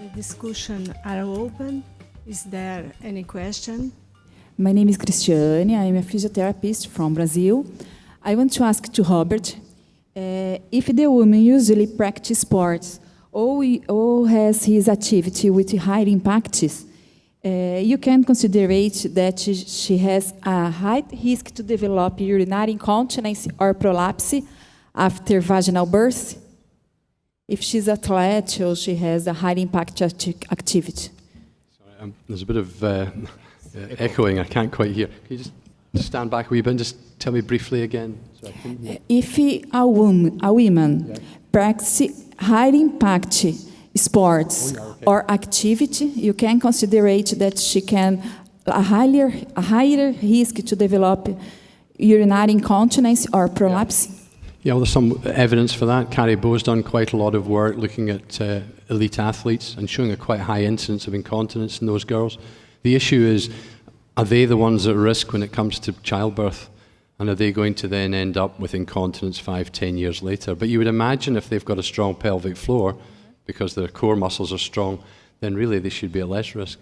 The discussion are open. Is there any question? My name is Cristiane. I am a physiotherapist from Brazil. I want to ask to Robert, if the woman usually practice sports or has his activity with high impacts, you can consider that she has a high risk to develop urinary incontinence or prolapse after vaginal birth, if she's athlete or she has a high impact activity. Sorry, there's a bit of echoing. I can't quite hear. Can you just stand back a wee bit and just tell me briefly again? So I can... If a woman practices high impact sports or activity, you can consider that she can a higher risk to develop urinary incontinence or prolapse. Yeah, well, there's some evidence for that. Carrie Bowe's done quite a lot of work looking at elite athletes and showing a quite high incidence of incontinence in those girls. The issue is, are they the ones at risk when it comes to childbirth? And are they going to then end up with incontinence 5-10 years later? But you would imagine if they've got a strong pelvic floor, because their core muscles are strong, then really they should be at less risk.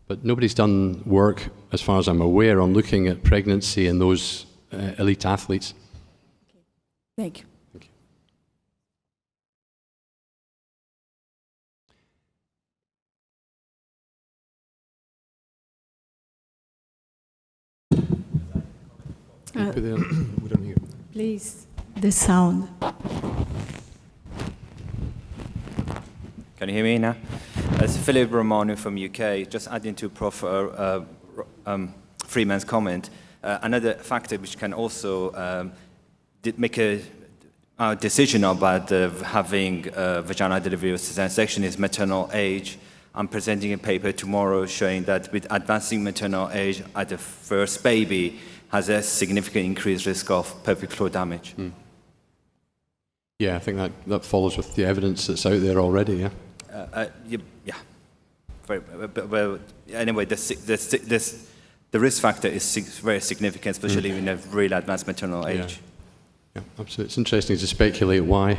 But nobody's done work, as far as I'm aware, on looking at pregnancy in those elite athletes. Thank you. Thank you. Please, the sound. Can you hear me now? It's Philip Romano from UK. Just adding to Prof. Freeman's comment, another factor which can also make a decision about having vaginal delivery or cesarean section is maternal age. I'm presenting a paper tomorrow showing that with advancing maternal age at the first baby has a significant increased risk of pelvic floor damage. Mm. Yeah, I think that follows with the evidence that's out there already, yeah? Yeah. Well, anyway, the risk factor is very significant, especially in a really advanced maternal age. Yeah, absolutely. It's interesting to speculate why.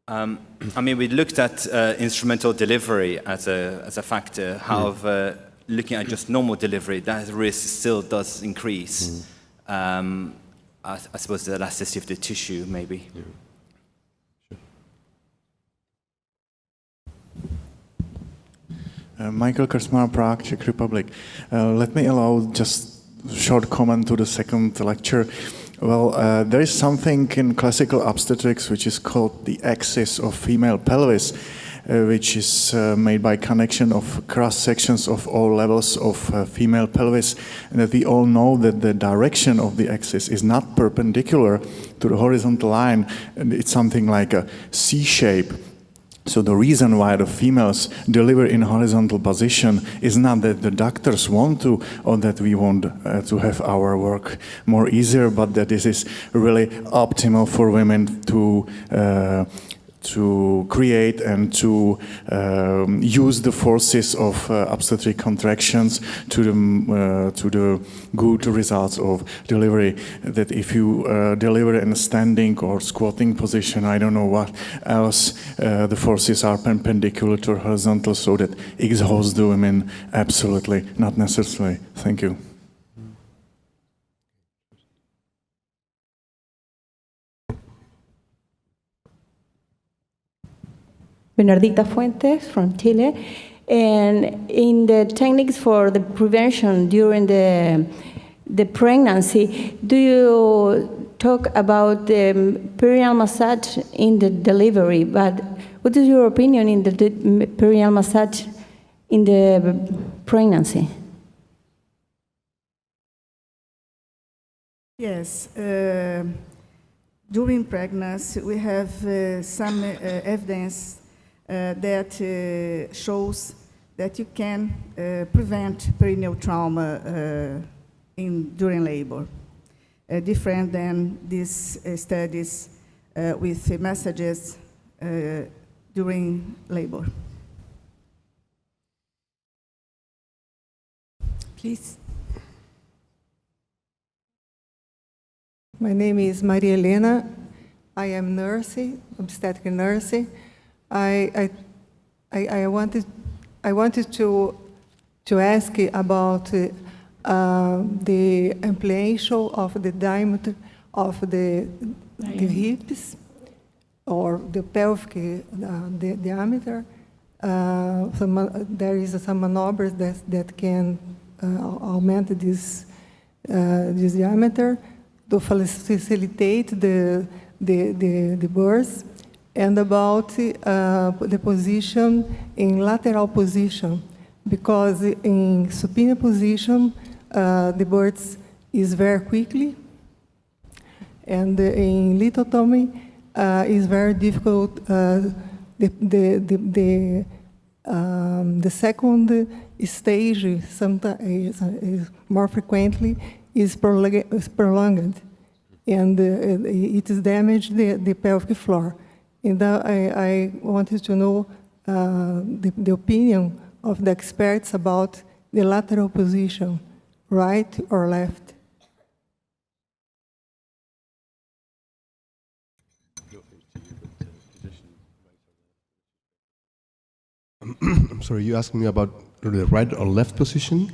I mean, we looked at instrumental delivery as a factor. However, looking at just normal delivery, that risk still does increase. I suppose the elasticity of the tissue, maybe. Yeah. Michael Kersmar, Prague, Czech Republic. Let me allow just a short comment to the second lecture. Well, there is something in classical obstetrics which is called the axis of female pelvis, which is made by connection of cross sections of all levels of female pelvis, and that we all know that the direction of the axis is not perpendicular to the horizontal line, and it's something like a C shape. So the reason why the females deliver in horizontal position is not that the doctors want to, or that we want to have our work more easier, but that this is really optimal for women to create and to use the forces of obstetric contractions to the good results of delivery. That if you deliver in a standing or squatting position, I don't know what else, the forces are perpendicular to horizontal, so that exhausts the women. Absolutely not necessarily. Thank you. Bernardita Fuentes from Chile, and in the techniques for the prevention during the pregnancy, do you talk about the perineal massage in the delivery? But what is your opinion in the perineal massage in the pregnancy? Yes. During pregnancy, we have some evidence that shows that you can prevent perineal trauma during labor, different than these studies with massages during labor. Please. My name is Maria Helena. I am nurse, obstetric nurse. I I wanted to ask about the ampliation of the diameter of the hips or the pelvic diameter. There is some maneuvers that can augment this diameter to facilitate the birth, and about the position in lateral position, because in supine position the birth is very quickly, and in lithotomy is very difficult. The second stage sometimes is more frequently is prolonged, and it is damaged the pelvic floor. And I wanted to know the opinion of the experts about the lateral position, right or left. I'm sorry, you asking me about the right or left position?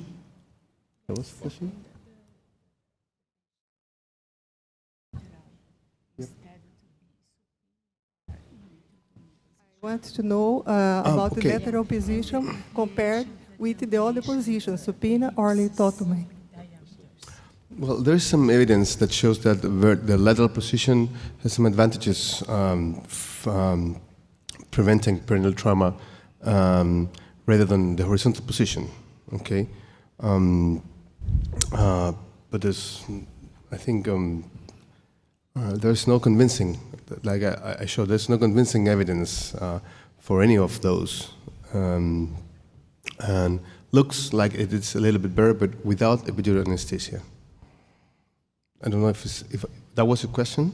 That was the question? Yep. I want to know about okay. the lateral position compared with the other positions, supine or lithotomy. Well, there is some evidence that shows that the lateral position has some advantages preventing perineal trauma rather than the horizontal position. Okay, but there's, I think, there's no convincing. Like I showed, there's no convincing evidence for any of those, and looks like it is a little bit better, but without epidural anesthesia. I don't know if that was your question.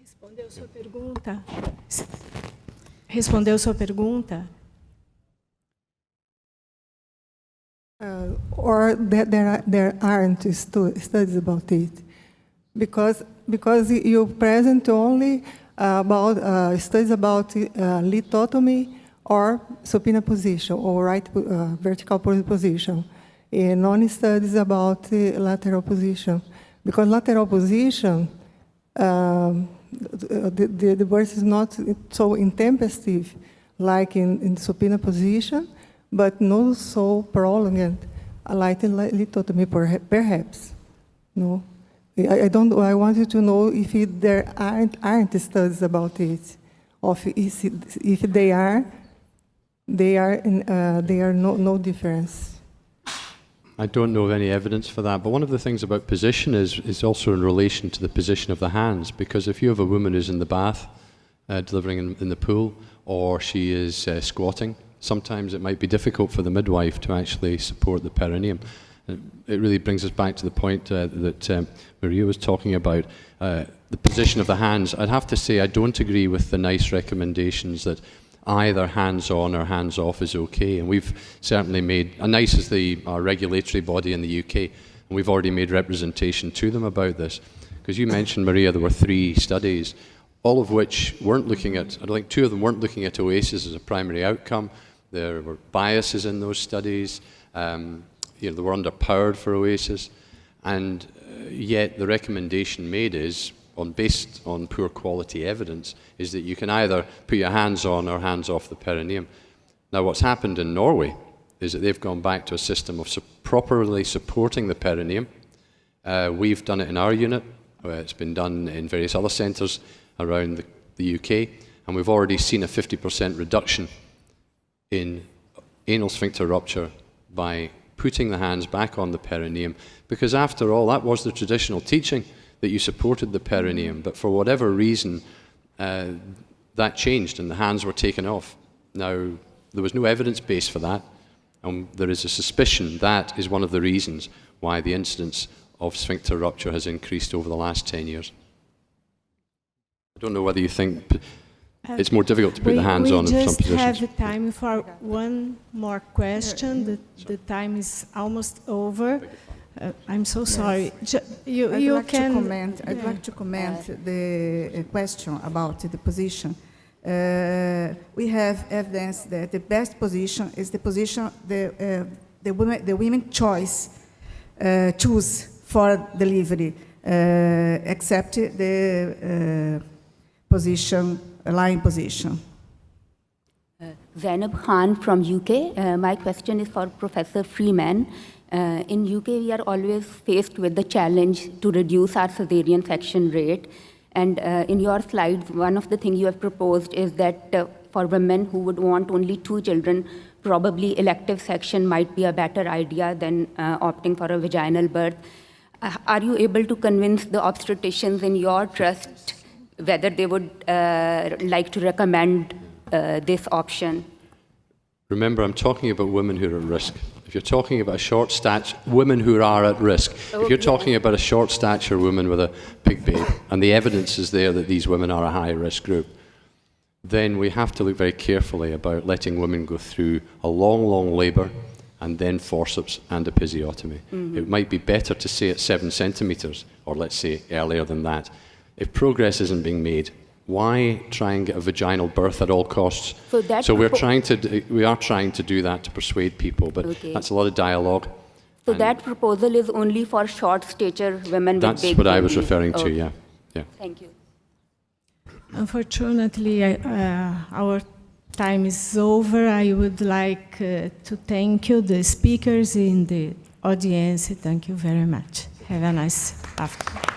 Respondeu sua pergunta. Respondeu sua pergunta. Or there aren't studies about it, because you present only about studies about lithotomy or supine position or right vertical position, and non studies about lateral position, because lateral position the birth is not so intempestive like in supine position, but not so prolonged like in lithotomy perhaps. No, I wanted to know if there aren't studies about it, or if they are no difference. I don't know of any evidence for that, but one of the things about position is also in relation to the position of the hands, because if you have a woman who's in the bath, delivering in the pool, or she is squatting, sometimes it might be difficult for the midwife to actually support the perineum. It really brings us back to the point that Maria was talking about, the position of the hands. I'd have to say I don't agree with the NICE recommendations that either hands-on or hands-off is okay, and we've certainly made, NICE is our regulatory body in the UK, and we've already made representation to them about this. Because you mentioned, Maria, there were 3 studies, all of which weren't looking at, I think 2 of them weren't looking at OASIS as a primary outcome. There were biases in those studies, they were underpowered for OASIS, and yet the recommendation made is, based on poor quality evidence, is that you can either put your hands on or hands off the perineum. Now, what's happened in Norway is that they've gone back to a system of properly supporting the perineum. We've done it in our unit. It's been done in various other centres around the UK, and we've already seen a 50% reduction in anal sphincter rupture by putting the hands back on the perineum, because after all, that was the traditional teaching, that you supported the perineum, but for whatever reason, that changed and the hands were taken off. Now, there was no evidence base for that, and there is a suspicion that is one of the reasons why the incidence of sphincter rupture has increased over the last 10 years. I don't know whether you think it's more difficult to put the hands on in some positions. We just have time for one more question. The time is almost over. I'm so sorry. I'd like to comment the question about the position. We have evidence that the best position is the position the women choose for delivery, except the lying position. Zainab Khan from UK. My question is for Professor Freeman. In UK, we are always faced with the challenge to reduce our cesarean section rate. And in your slides, one of the things you have proposed is that for women who would want only 2 children, probably elective section might be a better idea than opting for a vaginal birth. Are you able to convince the obstetricians in your trust whether they would like to recommend this option? Remember, I'm talking about women who are at risk. If you're talking about a short stature, women who are at risk. If you're talking about a short stature woman with a big baby, and the evidence is there that these women are a high risk group, then we have to look very carefully about letting women go through a long, long labour and then forceps and episiotomy. It might be better to say at 7 centimetres, or let's say earlier than that. If progress isn't being made, why try and get a vaginal birth at all costs? So we are trying to do that to persuade people, but that's a lot of dialogue. So that proposal is only for short stature women with big That's what I was babies. referring to, yeah. Thank you. Unfortunately, our time is over. I would like to thank you, the speakers in the audience. Thank you very much. Have a nice afternoon.